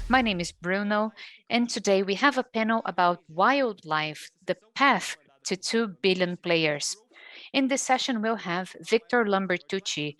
My name is Bruno, and today we have a panel about wildlife, the path to 2 billion players. In this session, we'll have Victor Lambertucci,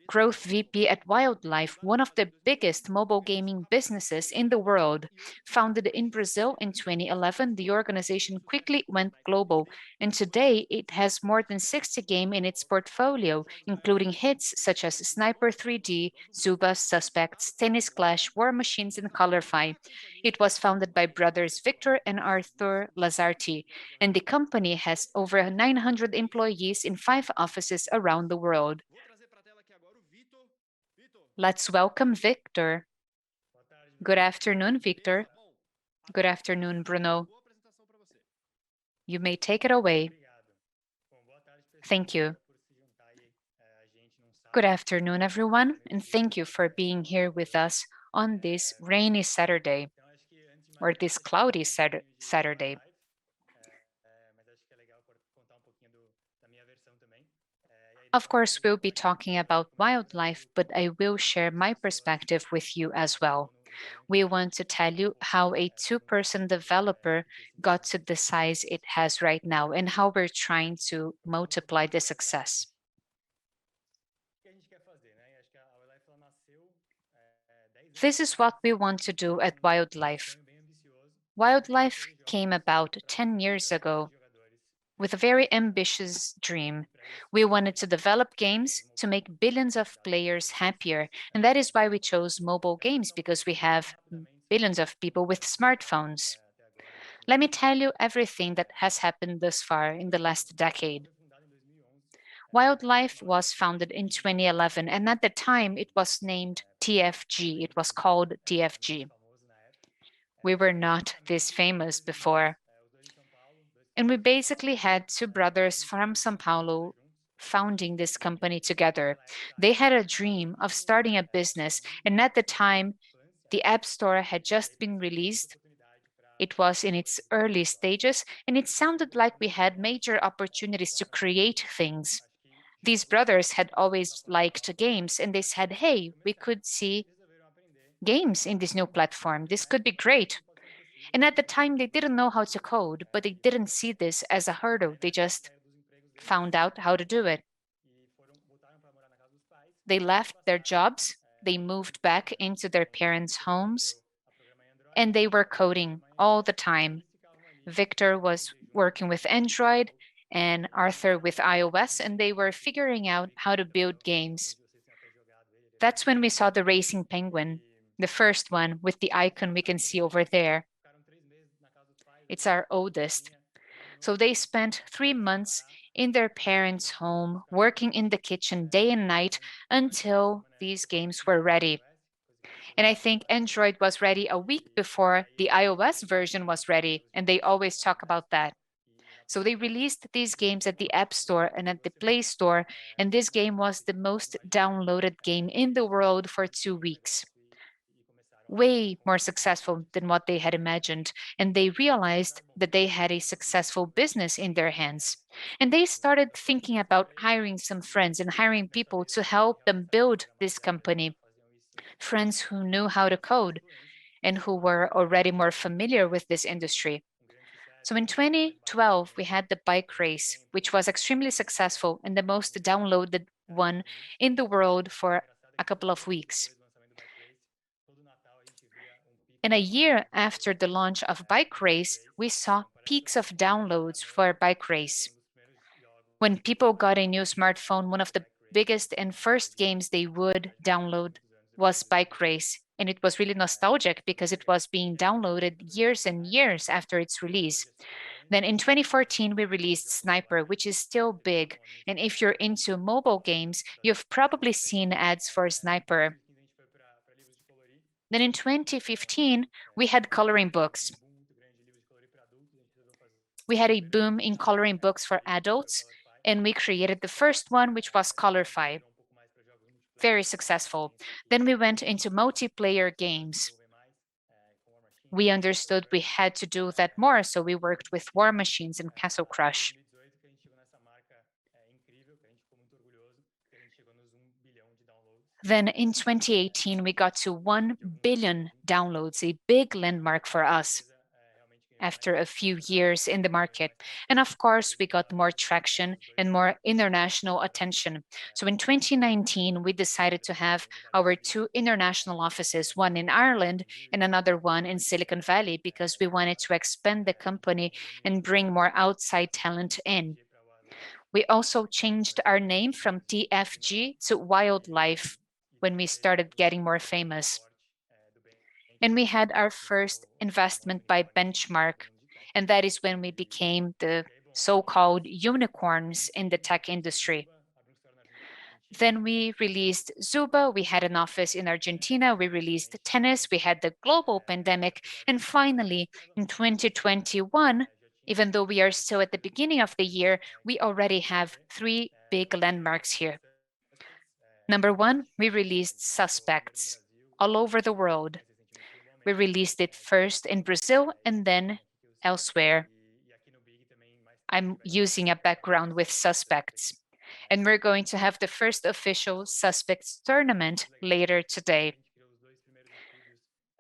Growth VP at Wildlife, one of the biggest mobile gaming businesses in the world. Founded in Brazil in 2011, the organization quickly went global, and today it has more than 60 games in its portfolio, including hits such as Sniper 3D, Zooba, Suspects, Tennis Clash, War Machines, and Colorfy. It was founded by brothers Victor and Arthur Lazarti, and the company has over 900 employees in 5 offices around the world. Let's welcome Victor. Good afternoon, Victor. Good afternoon, Bruno. You may take it away. Thank you. Good afternoon, everyone, and thank you for being here with us on this rainy Saturday, or this cloudy Saturday. Of course, we'll be talking about wildlife, but I will share my perspective with you as well. We want to tell you how a two-person developer got to the size it has right now and how we're trying to multiply the success. This is what we want to do at Wildlife. Wildlife came about 10 years ago with a very ambitious dream. We wanted to develop games to make billions of players happier. And that is why we chose mobile games, because we have billions of people with smartphones. Let me tell you everything that has happened thus far in the last decade. Wildlife was founded in 2011, and at the time it was named TFG. It was called TFG. We were not this famous before. And we basically had two brothers from São Paulo founding this company together. They had a dream of starting a business, and at the time, the App Store had just been released. It was in its early stages, and it sounded like we had major opportunities to create things. These brothers had always liked games, and they said, hey, we could see games in this new platform. This could be great. And at the time, they didn't know how to code, but they didn't see this as a hurdle. They just found out how to do it. They left their jobs, they moved back into their parents' homes, and they were coding all the time. Victor was working with Android and Arthur with iOS, and they were figuring out how to build games. That's when we saw the racing penguin, the first one with the icon we can see over there. It's our oldest. So they spent 3 months in their parents' home, working in the kitchen day and night until these games were ready. And I think Android was ready a week before the iOS version was ready, and they always talk about that. So they released these games at the App Store and at the Play Store, and this game was the most downloaded game in the world for 2 weeks. Way more successful than what they had imagined, and they realized that they had a successful business in their hands. And they started thinking about hiring some friends and hiring people to help them build this company, friends who knew how to code and who were already more familiar with this industry. So in 2012, we had the bike race, which was extremely successful and the most downloaded one in the world for a couple of weeks. And a year after the launch of Bike Race, we saw peaks of downloads for Bike Race. When people got a new smartphone, one of the biggest and first games they would download was Bike Race. And it was really nostalgic because it was being downloaded years and years after its release. Then in 2014, we released Sniper, which is still big. And if you're into mobile games, you've probably seen ads for Sniper. Then in 2015, we had coloring books. We had a boom in coloring books for adults, and we created the first one, which was Colorfy. Very successful. Then we went into multiplayer games. We understood we had to do that more, so we worked with War Machines and Castle Crush. Then in 2018, we got to 1 billion downloads, a big landmark for us after a few years in the market. And of course, we got more traction and more international attention. So in 2019, we decided to have our two international offices, one in Ireland and another one in Silicon Valley, because we wanted to expand the company and bring more outside talent in. We also changed our name from TFG to Wildlife when we started getting more famous. And we had our first investment by Benchmark, and that is when we became the so-called unicorns in the tech industry. Then we released Zooba, we had an office in Argentina, we released tennis, we had the global pandemic, and finally, in 2021, even though we are still at the beginning of the year, we already have three big landmarks here. Number one, we released Suspects all over the world. We released it first in Brazil and then elsewhere. I'm using a background with Suspects. And we're going to have the first official Suspects tournament later today.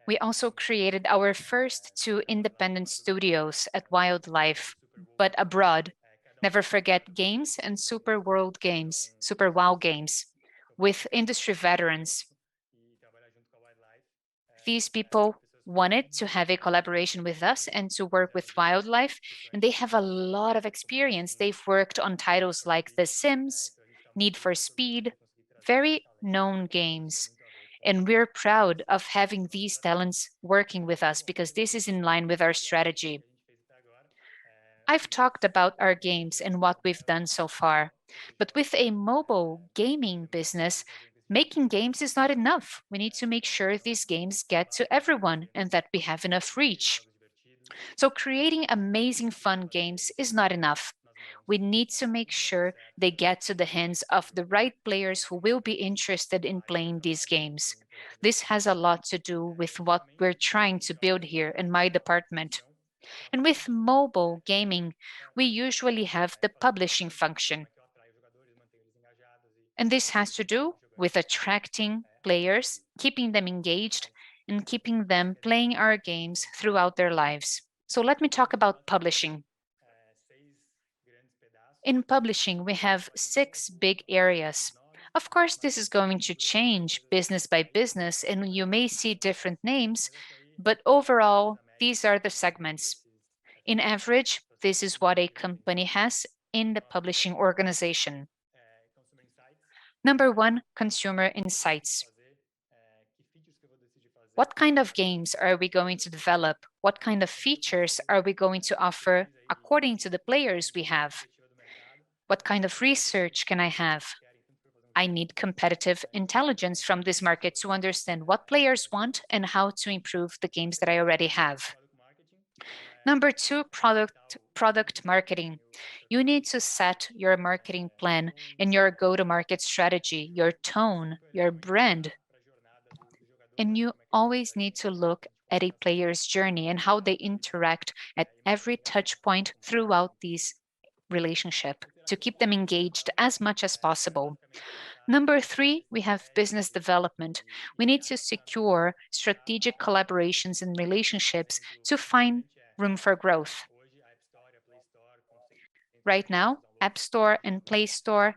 We also created our first two independent studios at Wildlife, but abroad. Never Forget Games and Super World Games, Super WoW Games, with industry veterans. These people wanted to have a collaboration with us and to work with Wildlife, and they have a lot of experience. They've worked on titles like The Sims, Need for Speed, very known games. And we're proud of having these talents working with us because this is in line with our strategy. I've talked about our games and what we've done so far, but with a mobile gaming business, making games is not enough. We need to make sure these games get to everyone and that we have enough reach. So, creating amazing fun games is not enough. We need to make sure they get to the hands of the right players who will be interested in playing these games. This has a lot to do with what we're trying to build here in my department. And with mobile gaming, we usually have the publishing function. And this has to do with attracting players, keeping them engaged, and keeping them playing our games throughout their lives. So let me talk about publishing. In publishing, we have 6 big areas. Of course, this is going to change business by business, and you may see different names, but overall, these are the segments. In average, this is what a company has in the publishing organization. Number one, consumer insights. What kind of games are we going to develop? What kind of features are we going to offer according to the players we have? What kind of research can I have? I need competitive intelligence from this market to understand what players want and how to improve the games that I already have. Number two, product marketing. You need to set your marketing plan and your go-to-market strategy, your tone, your brand. And you always need to look at a player's journey and how they interact at every touch point throughout this relationship to keep them engaged as much as possible. Number three, we have business development. We need to secure strategic collaborations and relationships to find room for growth. Right now, App Store and Play Store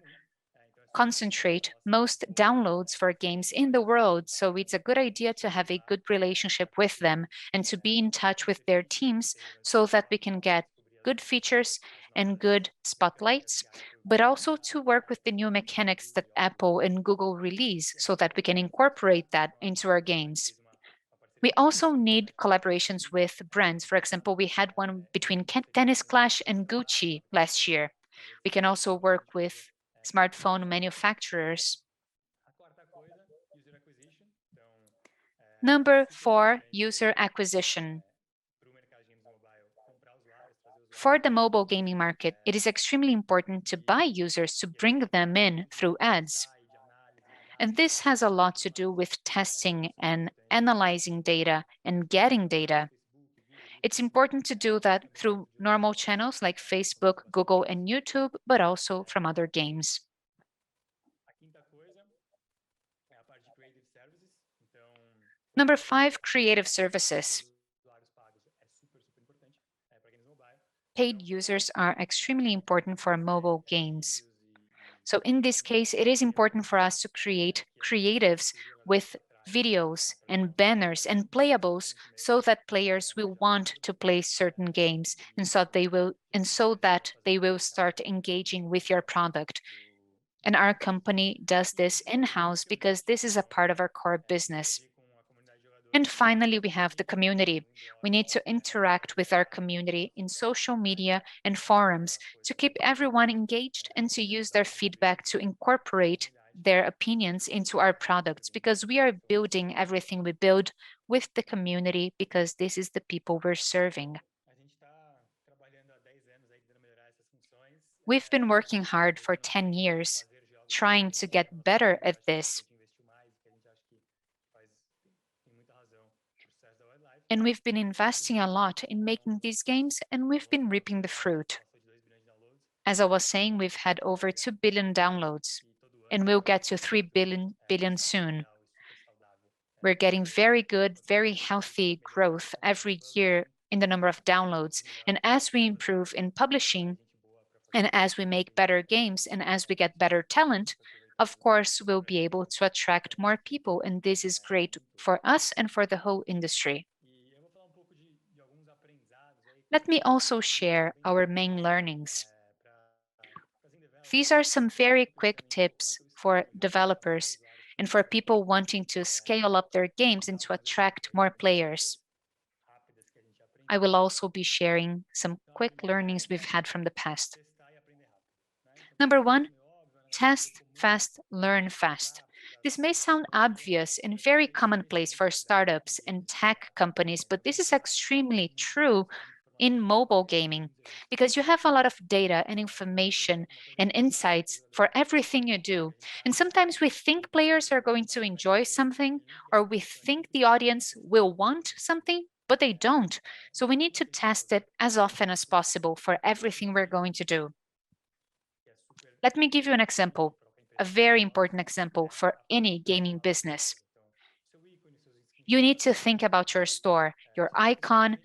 concentrate most downloads for games in the world, so it's a good idea to have a good relationship with them and to be in touch with their teams so that we can get good features and good spotlights, but also to work with the new mechanics that Apple and Google release so that we can incorporate that into our games. We also need collaborations with brands. For example, we had one between Tennis Clash and Gucci last year. We can also work with smartphone manufacturers. Number four, user acquisition. For the mobile gaming market, it is extremely important to buy users to bring them in through ads. And this has a lot to do with testing and analyzing data and getting data. It's important to do that through normal channels like Facebook, Google, and YouTube, but also from other games. Number 5, creative services. Paid users are extremely important for mobile games. So in this case, it is important for us to create creatives with videos and banners and playables so that players will want to play certain games and so that they will start engaging with your product. And our company does this in-house because this is a part of our core business. And finally, we have the community. We need to interact with our community in social media and forums to keep everyone engaged and to use their feedback to incorporate their opinions into our products because we are building everything we build with the community because this is the people we're serving. We've been working hard for 10 years, trying to get better at this. And we've been investing a lot in making these games, and we've been reaping the fruit. As I was saying, we've had over 2 billion downloads, and we'll get to 3 billion soon. We're getting very good, very healthy growth every year in the number of downloads. And as we improve in publishing, and as we make better games, and as we get better talent, of course, we'll be able to attract more people, and this is great for us and for the whole industry. Let me also share our main learnings. These are some very quick tips for developers and for people wanting to scale up their games and to attract more players. I will also be sharing some quick learnings we've had from the past. Number 1, test fast, learn fast. This may sound obvious and very commonplace for startups and tech companies, but this is extremely true in mobile gaming because you have a lot of data and information and insights for everything you do. And sometimes we think players are going to enjoy something or we think the audience will want something, but they don't. So we need to test it as often as possible for everything we're going to do. Let me give you an example, a very important example for any gaming business. You need to think about your store, your icon,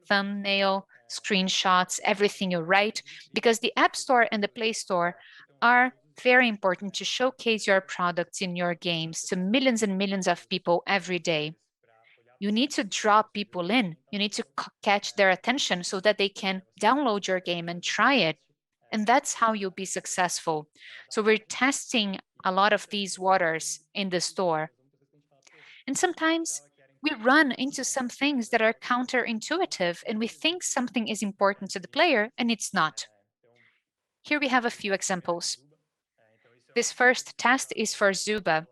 thumbnail, screenshots, everything you write, because the App Store and the Play Store are very important to showcase your products in your games to millions and millions of people every day. You need to draw people in. You need to catch their attention so that they can download your game and try it. And that's how you'll be successful. So we're testing a lot of these waters in the store. And sometimes we run into some things that are counterintuitive and we think something is important to the player and it's not. Here we have a few examples. This first test is for Zooba.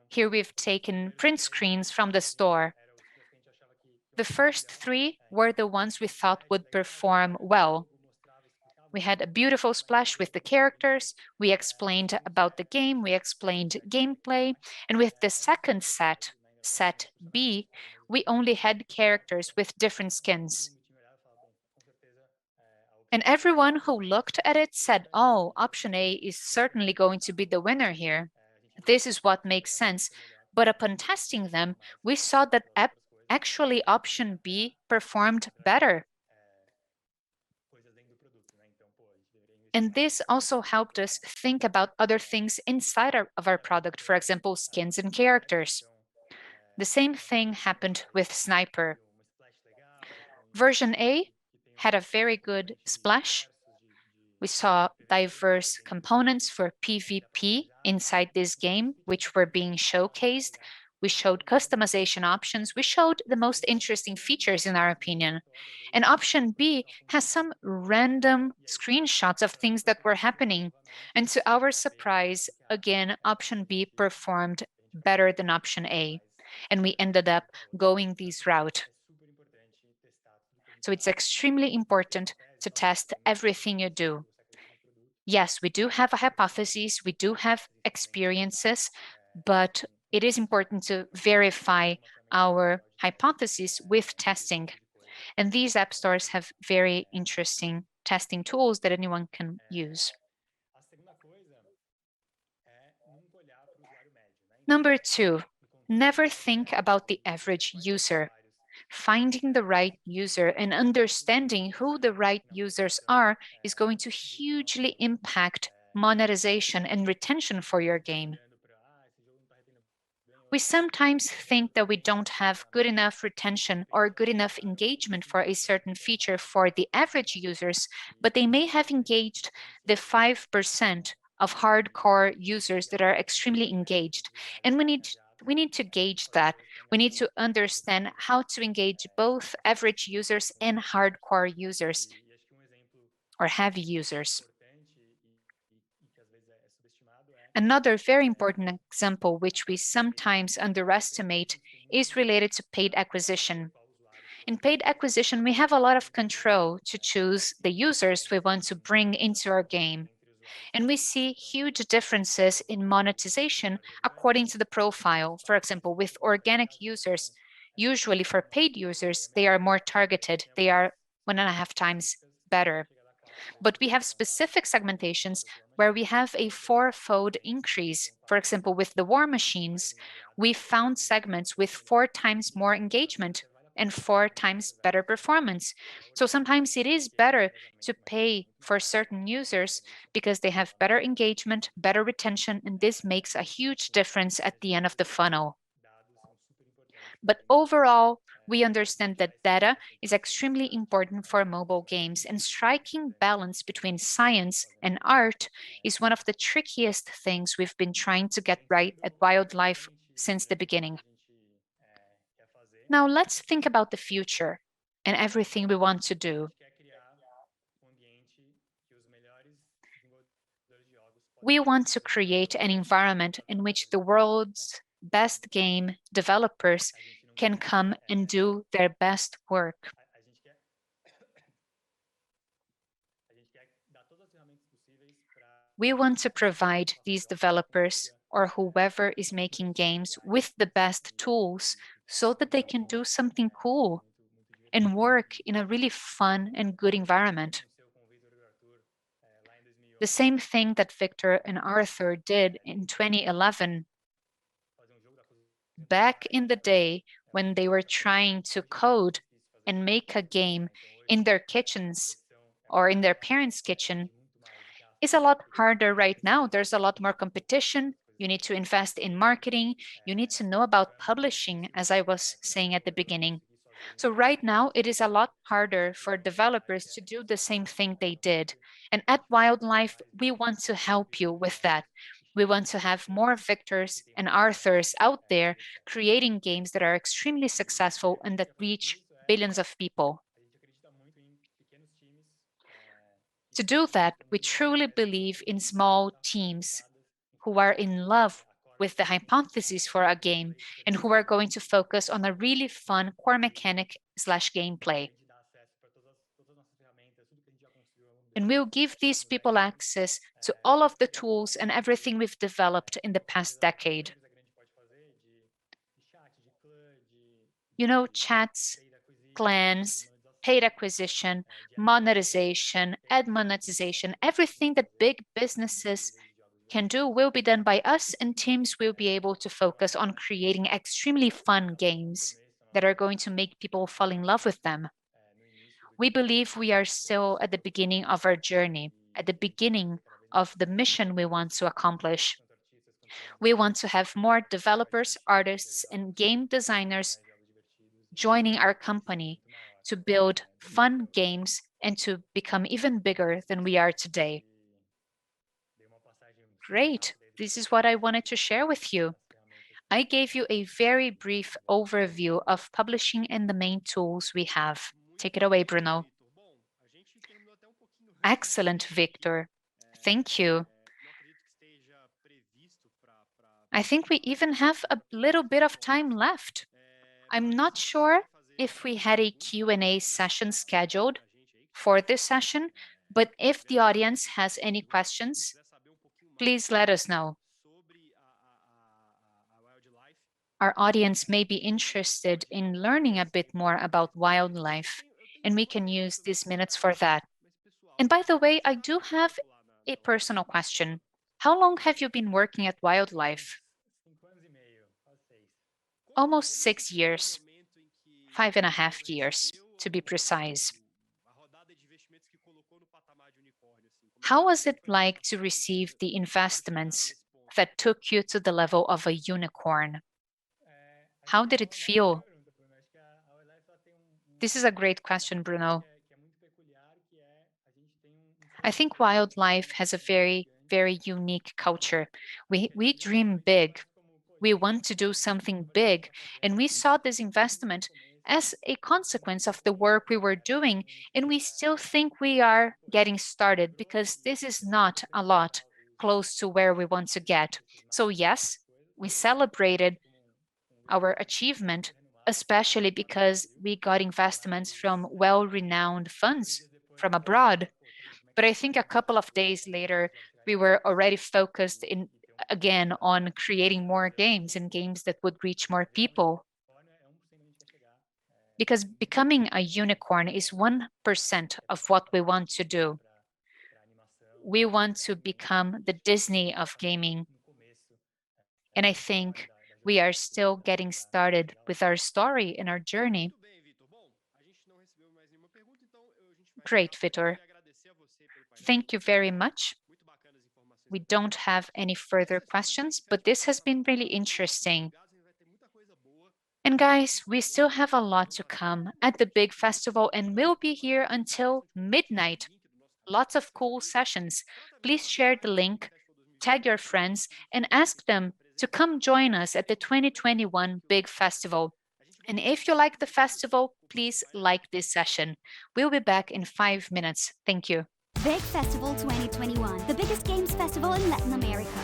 Here we've taken print screens from the store. The first 3 were the ones we thought would perform well. We had a beautiful splash with the characters, we explained about the game, we explained gameplay, and with the second set, set B, we only had characters with different skins. And everyone who looked at it said, oh, option A is certainly going to be the winner here. This is what makes sense. But upon testing them, we saw that actually option B performed better. And this also helped us think about other things inside of our product, for example, skins and characters. The same thing happened with Sniper. Version A had a very good splash. We saw diverse components for PvP inside this game, which were being showcased. We showed customization options. We showed the most interesting features, in our opinion. And option B has some random screenshots of things that were happening. And to our surprise, again, option B performed better than option A. And we ended up going this route. So it's extremely important to test everything you do. Yes, we do have a hypothesis, we do have experiences, but it is important to verify our hypothesis with testing. And these app stores have very interesting testing tools that anyone can use. Number 2, Never think about the average user. Finding the right user and understanding who the right users are is going to hugely impact monetization and retention for your game. We sometimes think that we don't have good enough retention or good enough engagement for a certain feature for the average users, but they may have engaged the 5% of hardcore users that are extremely engaged. And we need to gauge that. We need to understand how to engage both average users and hardcore users or heavy users. Another very important example, which we sometimes underestimate, is related to paid acquisition. In paid acquisition, we have a lot of control to choose the users we want to bring into our game. And we see huge differences in monetization according to the profile. For example, with organic users, usually for paid users, they are more targeted, they are 1.5 times better. But we have specific segmentations where we have a fourfold increase. For example, with the war machines, we found segments with 4 times more engagement and 4 times better performance. So sometimes it is better to pay for certain users because they have better engagement, better retention, and this makes a huge difference at the end of the funnel. But overall, we understand that data is extremely important for mobile games, and striking balance between science and art is one of the trickiest things we've been trying to get right at Wildlife since the beginning. Now, let's think about the future and everything we want to do. We want to create an environment in which the world's best game developers can come and do their best work. We want to provide these developers or whoever is making games with the best tools so that they can do something cool and work in a really fun and good environment. The same thing that Victor and Arthur did in 2011, back in the day when they were trying to code and make a game in their kitchens or in their parents' kitchen, is a lot harder right now. There's a lot more competition. You need to invest in marketing. You need to know about publishing, as I was saying at the beginning. So right now, it is a lot harder for developers to do the same thing they did. And at Wildlife, we want to help you with that. We want to have more Victors and Arthurs out there creating games that are extremely successful and that reach billions of people. To do that, we truly believe in small teams who are in love with the hypothesis for a game and who are going to focus on a really fun core mechanic slash gameplay. And we'll give these people access to all of the tools and everything we've developed in the past decade. You know, chats, clans, paid acquisition, monetization, ad monetization, everything that big businesses can do will be done by us, and teams will be able to focus on creating extremely fun games that are going to make people fall in love with them. We believe we are still at the beginning of our journey, at the beginning of the mission we want to accomplish. We want to have more developers, artists, and game designers joining our company to build fun games and to become even bigger than we are today. Great. This is what I wanted to share with you. I gave you a very brief overview of publishing and the main tools we have. Take it away, Bruno. Excellent, Victor. Thank you. I think we even have a little bit of time left. I'm not sure if we had a Q&A session scheduled for this session, but if the audience has any questions, please let us know. Our audience may be interested in learning a bit more about wildlife, and we can use these minutes for that. And by the way, I do have a personal question. How long have you been working at Wildlife? Almost 6 years, 5.5 years to be precise. How was it like to receive the investments that took you to the level of a unicorn? How did it feel? This is a great question, Bruno. I think wildlife has a very, very unique culture. We dream big. We want to do something big. And we saw this investment as a consequence of the work we were doing. And we still think we are getting started because this is not a lot close to where we want to get. So, yes, we celebrated our achievement, especially because we got investments from well renowned funds from abroad. But I think a couple of days later, we were already focused in again on creating more games and games that would reach more people. Because becoming a unicorn is 1% of what we want to do. We want to become the Disney of gaming. And I think we are still getting started with our story and our journey. Great, Vitor. Thank you very much. We don't have any further questions, but this has been really interesting. And guys, we still have a lot to come at the big festival, and we'll be here until midnight. Lots of cool sessions. Please share the link, tag your friends, and ask them to come join us at the 2021 Big Festival. And if you like the festival, please like this session. We'll be back in 5 minutes. Thank you. Big Festival 2021, the biggest games festival in Latin America.